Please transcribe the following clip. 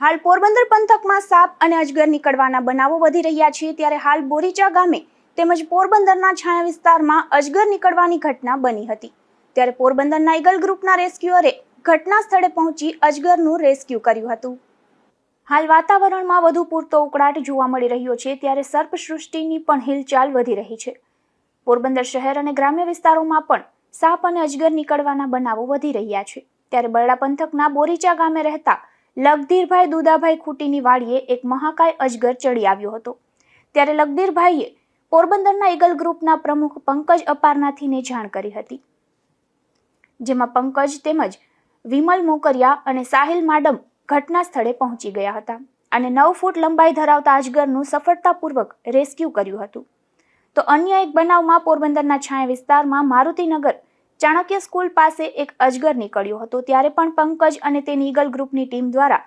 હાલ પોરબંદર પંથકમાં સાપ અને અજગર નીકળવાના બનાવો વધી રહ્યા છે, ત્યારે હાલ બોરીચા ગામે તેમજ પોરબંદરના છાયા વિસ્તારમાં અજગર નીકળવાની ઘટના બની હતી। ત્યારે પોરબંદરના ઈગલ ગ્રુપના રેસ્ક્યુઅરે ઘટના સ્થળે પહોંચી અજગરનું રેસ્ક્યુ કર્યું હતું। હાલ વાતાવરણમાં વધુ પૂરતો ઉકળાટ જોવા મળી રહ્યો છે, ત્યારે સર્પ સૃષ્ટિની પણ હિલચાલ વધી રહી છે। પોરબંદર શહેર અને ગ્રામ્ય વિસ્તારોમાં પણ સાપ અને અજગર નીકળવાના બનાવો વધી રહ્યા છે। ત્યારે બરડા પંથકના બોરીચા ગામે રહેતા લગધીરભાઈ દુદાભાઈ ખૂટીની વાડીએ એક મહાકાય અજગર ચડી આવ્યો હતો। ત્યારે લગધીરભાઈએ પોરબંદરના ઈગલ ગ્રુપના પ્રમુખ પંકજ અપારનાથીને જાણ કરી હતી, જેમાં પંકજ તેમજ વિમલ મોકરિયા અને સાહિલ માડમ ઘટના સ્થળે પહોંચી ગયા હતા અને 9 ફૂટ લંબાઈ ધરાવતા અજગરનું સફળતાપૂર્વક રેસ્ક્યુ કર્યું હતું। તો અન્ય એક બનાવમાં પોરબંદરના છાયા વિસ્તારમાં મારુતિનગર ચાણક્ય સ્કૂલ પાસે એક અજગર નીકળ્યો હતો, ત્યારે પણ પંકજ અને તેની ઈગલ ગ્રુપની ટીમ દ્વારા